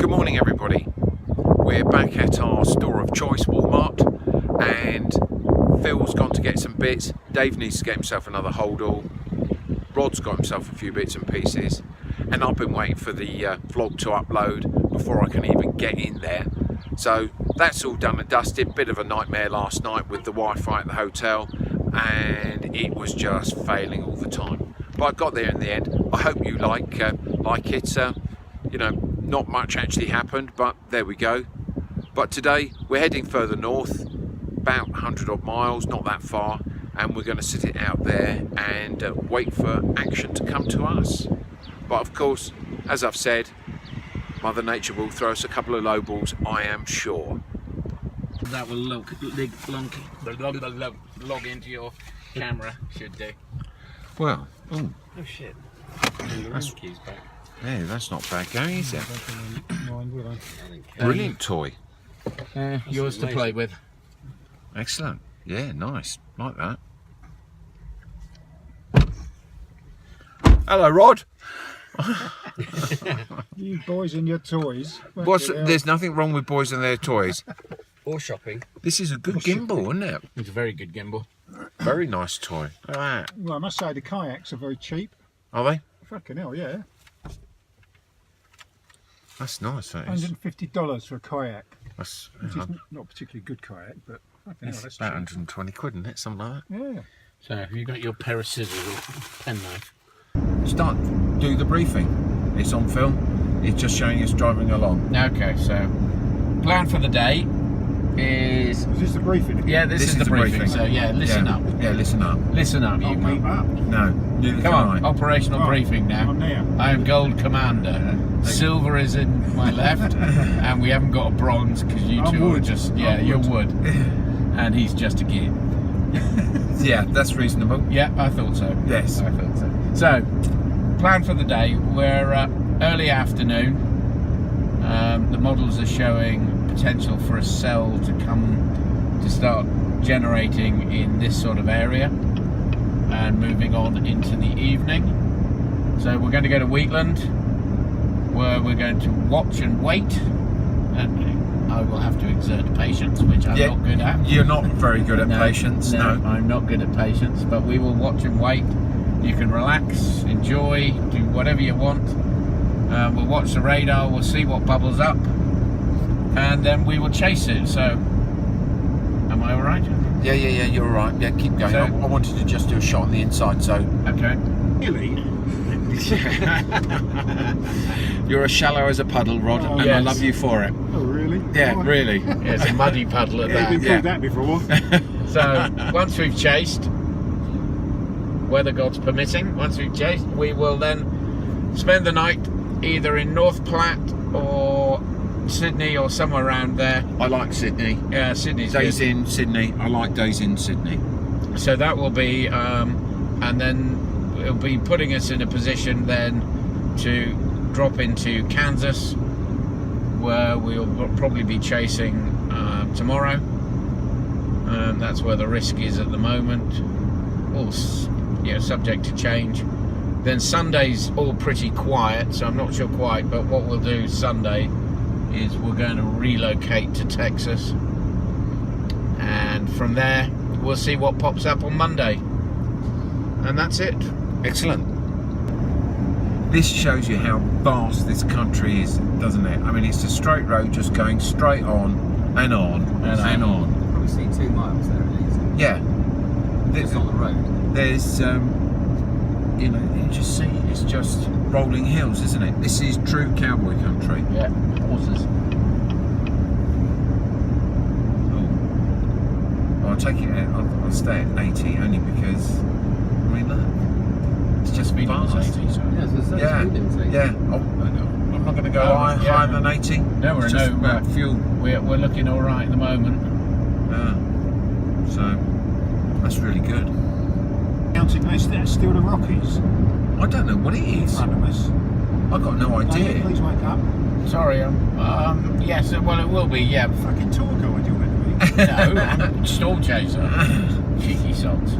Good morning everybody. We're back at our store of choice, Walmart, and Phil's gone to get some bits. Dave needs to get himself another holdall. Rod's got himself a few bits and pieces, and I've been waiting for the vlog to upload before I can even get in there. So that's all done and dusted. Bit of a nightmare last night with the Wi-Fi at the hotel, and it was just failing all the time. But I got there in the end. I hope you like it. You know, not much actually happened, but there we go. But today we're heading further north, about 100 odd miles, not that far, and we're going to sit it out there and wait for action to come to us. But of course, as I've said, Mother Nature will throw us a couple of low balls, I am sure. That will log into your camera, should do. Well, oh Shit. That's- Keys back. yeah, that's not bad going, is it? Mine, will I? Brilliant toy. Yours to play with. Excellent. Yeah, nice. Like that. Hello, Rod. You boys and your toys. There's nothing wrong with boys and their toys. Or shopping. This is a good gimbal, isn't it? It's a very good gimbal. Very nice toy. Look at that. Well, I must say the kayaks are very cheap. Are they? Fucking hell, yeah. That's nice, that is. $150 for a kayak. That's Which is not a particularly good kayak, but fucking hell, that's about cheap. 120 quid, isn't it? Something like Yeah. So, have you got your pair of scissors or penknife? that. Do the briefing. It's on film. It's just showing us driving along. Okay, so, plan for the day is... Is this the briefing? Yeah, this is the briefing. So, yeah, listen up. Yeah, listen up. Listen up, I'll you keep man. up. No, neither Come can on, I. operational Right, briefing now. I'm there. I am gold commander. Silver is in my left, and we haven't got a bronze because you I'm two are wood. just I'm you're wood. wood, and he's just a gear. Yeah, that's reasonable. Yeah, I thought so. Yes. I thought so. So, plan for the day. We're early afternoon. The models are showing potential for a cell to come to start generating in this sort of area, and moving on into the evening. So we're going to go to Wheatland, where we're going to watch and wait, and I will have to exert patience, which I'm not good at. You're not very good at patience, no. I'm not good at patience, but we will watch and wait. You can relax, enjoy, do whatever you want. We'll watch the radar, we'll see what bubbles up, and then we will chase it. So, am I alright? Yeah, you're all right. Yeah, keep going. So- I wanted to just do a shot on the inside, so... Okay. Really? You're as shallow as a puddle, Rod, Oh, and I yes. love you for it. Oh, really? Yeah, Oh, really. Yeah, it's a muddy puddle at Yeah, that. we've Yeah. called that before. So, once we've chased, weather gods permitting, once we've chased, we will then spend the night either in North Platte or Sydney or somewhere around there. I like Sydney. Sydney's Days good. in Sydney. I like days in Sydney. So that will be, and then it'll be putting us in a position then to drop into Kansas, where we'll probably be chasing tomorrow. That's where the risk is at the moment. All subject to change. Then Sunday's all pretty quiet, so I'm not sure quite, but what we'll do Sunday is we're going to relocate to Texas, and from there we'll see what pops up on Monday, and that's it. Excellent. This shows you how vast this country is, doesn't it? I mean, it's a straight road just going straight on and on and on. Probably see 2 miles there at least. Yeah. It's on the road. There's, you know, you just see it's just rolling hills, isn't it? This is true cowboy country. Yeah, horses. I'll take it. I'll stay at 80 only because, I mean, look, it's just Speed vast. limit's 80, so. Yeah, so it's Yeah, speed limit, yeah. I'm not going to go higher than 80. No, we're It's just about fuel. We're looking all right at the moment. So that's really good. Counting this, that's still the Rockies I don't know what it in is. front of us. I've got no David, idea. please wake up. Sorry, yes, well it will be, yeah. Fucking tour guide you're meant to be. No, I'm storm chaser. Cheeky sods.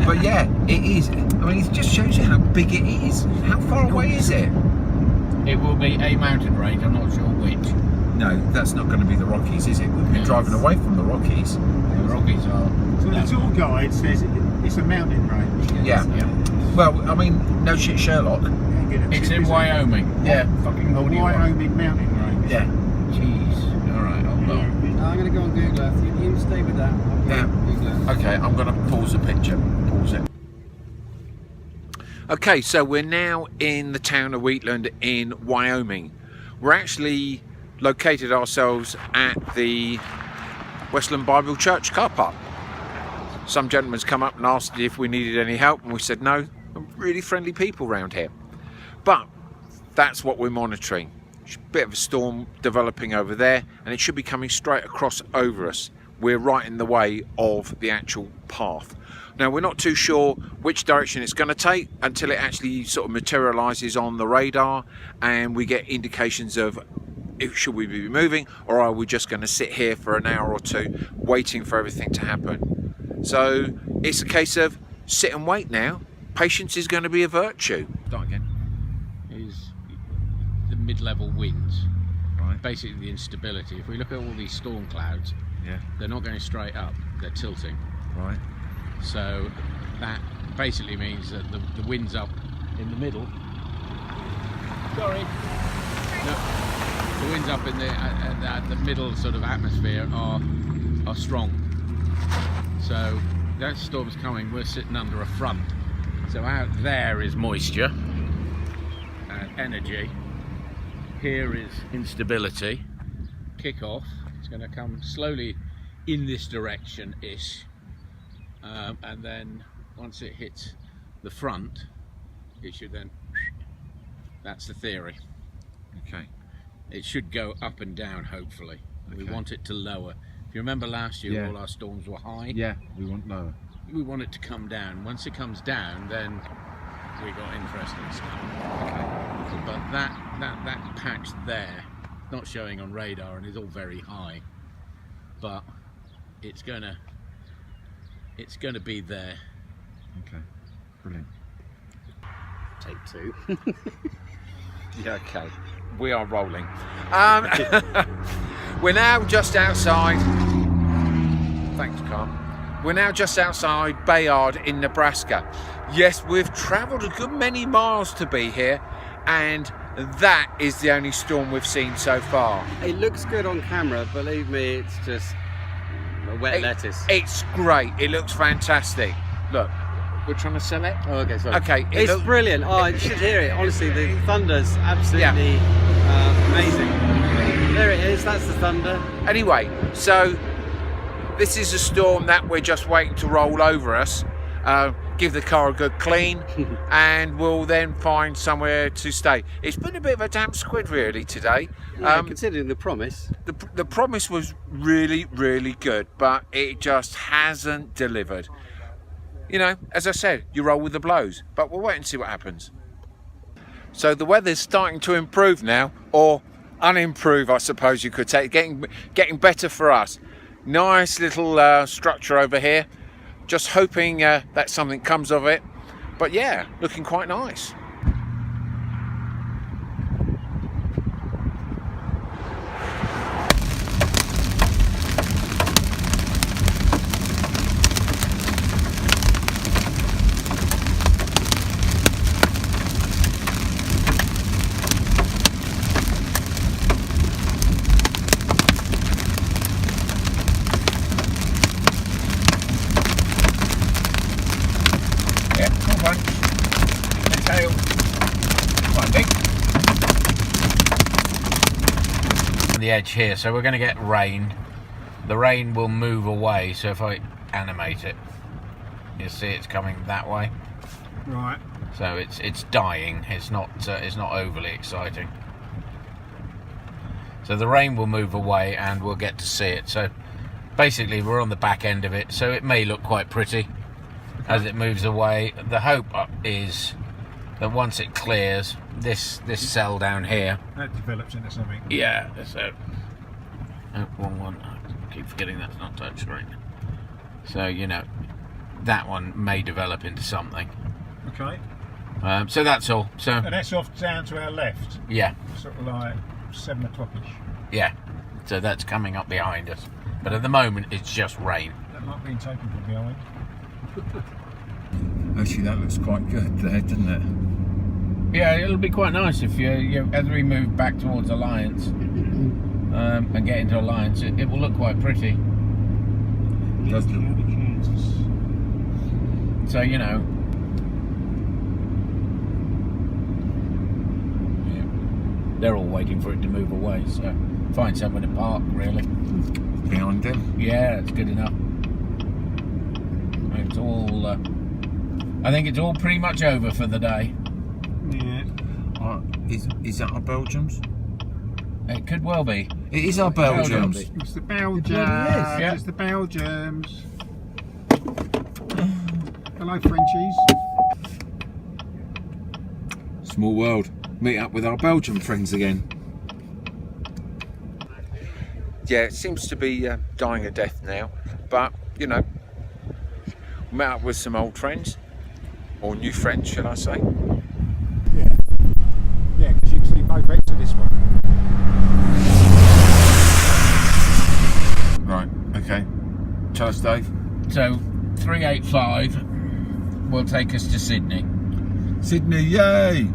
But yeah, it is. I mean, it just shows you how big it is. How far away is it? It will be a mountain range, I'm not sure which. No, that's not going to be the Rockies, is it? We've been driving away from the Rockies. The Rockies are. So the tour guide says it's a mountain range. Yeah. Well, I mean, no shit, Sherlock. It's in Wyoming. Yeah, fucking hold you on. Wyoming mountain range. Yeah. Jeez. Alright, hold on. I'm going to go on Google Earth. You stay with that. I'll go Yeah. on Google Earth. Okay, I'm going to pause the picture. Pause it. Okay, so we're now in the town of Wheatland in Wyoming. We're actually located ourselves at the Westland Bible Church car park. Some gentleman's come up and asked if we needed any help, and we said no. Really friendly people around here. But that's what we're monitoring. Bit of a storm developing over there, and it should be coming straight across over us. We're right in the way of the actual path. Now, we're not too sure which direction it's going to take until it actually sort of materializes on the radar and we get indications of should we be moving, or are we just going to sit here for an hour or two waiting for everything to happen. So it's a case of sit and wait now. Patience is going to be a virtue. Start again. Is the mid-level winds. Right. Basically the instability. If we look at all these storm clouds, Yeah. they're not going straight up, they're tilting. Right. So that basically means that the wind's up in the middle. Sorry. The winds up in the middle sort of atmosphere are strong. So that storm's coming. We're sitting under a front. So out there is moisture and energy. Here is instability. Kick off. It's going to come slowly in this direction-ish. And then once it hits the front, it should then, that's the theory. Okay. It should go up and down, hopefully. We Okay. want it to lower. If you remember last year, Yeah. all our storms were high. Yeah, we want lower. We want it to come down. Once it comes down, then we got interesting stuff. Okay. But that patch there, not showing on radar and is all very high, but it's gonna be there. Okay. Brilliant. Take two. Yeah, okay. We are rolling. We're now just outside. Thanks, Carl. We're now just outside Bayard in Nebraska. Yes, we've travelled a good many miles to be here, and that is the only storm we've seen so far. It looks good on camera, believe me, it's just a wet lettuce. It's great. It looks fantastic. Look, we're trying to sell it. Oh, okay, sorry. Okay, It's brilliant. Oh, you should hear it. Honestly, the thunder's absolutely amazing. There it is. That's the thunder. Anyway, so this is a storm that we're just waiting to roll over us. Give the car a good clean, and we'll then find somewhere to stay. It's been a bit of a damp squid really today. Yeah, considering the promise. The promise was really, really good, but it just hasn't delivered. You know, as I said, you roll with the blows, but we'll wait and see what happens. So the weather's starting to improve now, or unimprove, I suppose you could say. Getting better for us. Nice little structure over here. Just hoping that something comes of it. But yeah, looking quite nice. Yeah, cool bunch. And tail. Quite big. On the edge here, so we're going to get rain. The rain will move away, so if I animate it, you'll see it's coming that way. Right. So it's dying. It's not overly exciting. So the rain will move away, and we'll get to see it. So basically, we're on the back end of it, so it may look quite pretty as it moves away. The hope is that once it clears, this cell down here. That develops into something. Yeah. So wrong one. I keep forgetting that's not touchscreen. So you know, that one may develop into something. Okay. So that's all. So And that's off down to our left, yeah, sort of like 7 o'clockish. yeah. So that's coming up behind us. But at the moment, it's just rain. That might be taken from behind. Actually, that looks quite good there, doesn't it? Yeah, it'll be quite nice if you as we move back towards Alliance and get into Alliance, it will look quite pretty. Does look. So you know, yeah, they're all waiting for it to move away. So find somewhere to park, really. Behind him. Yeah, it's good enough. It's all. I think it's all pretty much over for the day. Yeah. Is that our Belgians? It could well be. It is our Belgians. It's the Belgians. Yeah. It's the Belgians. Hello, Frenchies. Small world. Meet up with our Belgian friends again. Yeah, it seems to be dying a death now, but you know, met up with some old friends, or new friends, should I say? Yeah. Yeah, because you can see both ends of this one. Right. Okay. Tell us, Dave. So 385 will take us to Sydney. Sydney, yay!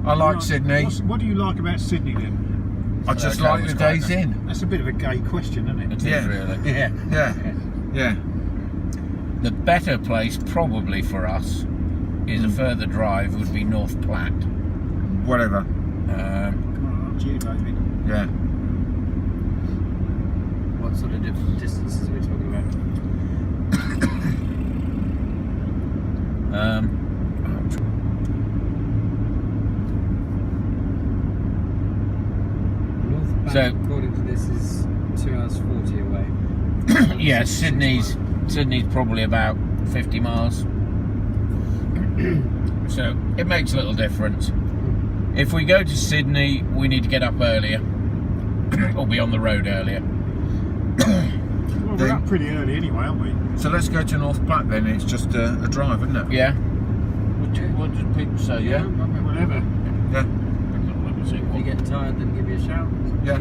I like Sydney. What do you like about Sydney then? I just Okay, like the let's days go. in. That's a bit of a gay question, isn't It it? is Yeah. really. Yeah. Yeah. The better place probably for us is a further drive would be North Platte. Whatever. Come on, up to you, David. Yeah. What sort of different distances are we talking about? North Bank, So- according to this, is 2 hours 40 away. Yeah, Sydney's probably about 50 miles. So it makes a little difference. If we go to Sydney, we need to get up earlier or be on the road earlier. Well, we're up pretty early anyway, aren't we? So let's go to North Platte then. It's just a drive, isn't it? Yeah. What did people say? I mean, whatever. Yeah. Let me see. If you get tired, then give me a shout. Yeah.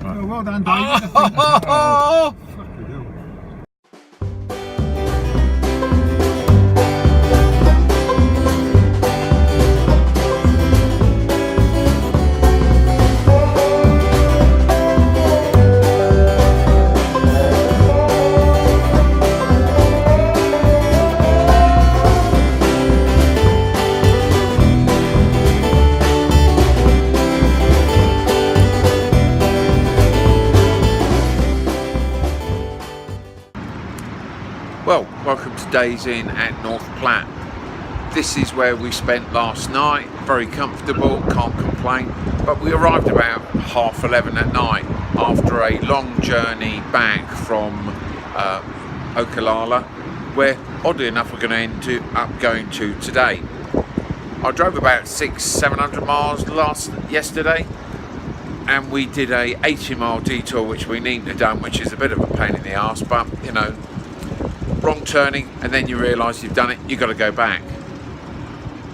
Oh, well done, David. Oh! Fucking hell. welcome to Days Inn at North Platte. This is where we spent last night, very comfortable, can't complain, but we arrived about 11:30 at night after a long journey back from Okolala, where oddly enough we're going to end up going to today. I drove about 600-700 miles yesterday, and we did a 80-mile detour which we needn't have done, which is a bit of a pain in the arse, but you know, wrong turning and then you realise you've done it, you've got to go back.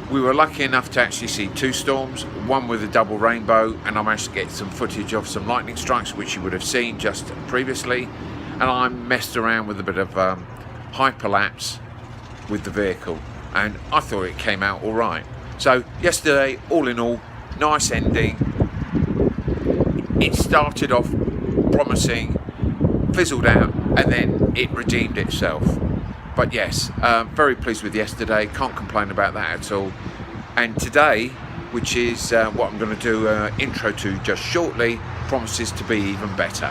We were lucky enough to actually see two storms, one with a double rainbow, and I managed to get some footage of some lightning strikes which you would have seen just previously, and I messed around with a bit of hyperlapse with the vehicle, and I thought it came out all right. So yesterday, all in all, nice ending. It started off promising, fizzled out, and then it redeemed itself. But yes, very pleased with yesterday, can't complain about that at all. And today, which is what I'm going to do intro to just shortly, promises to be even better.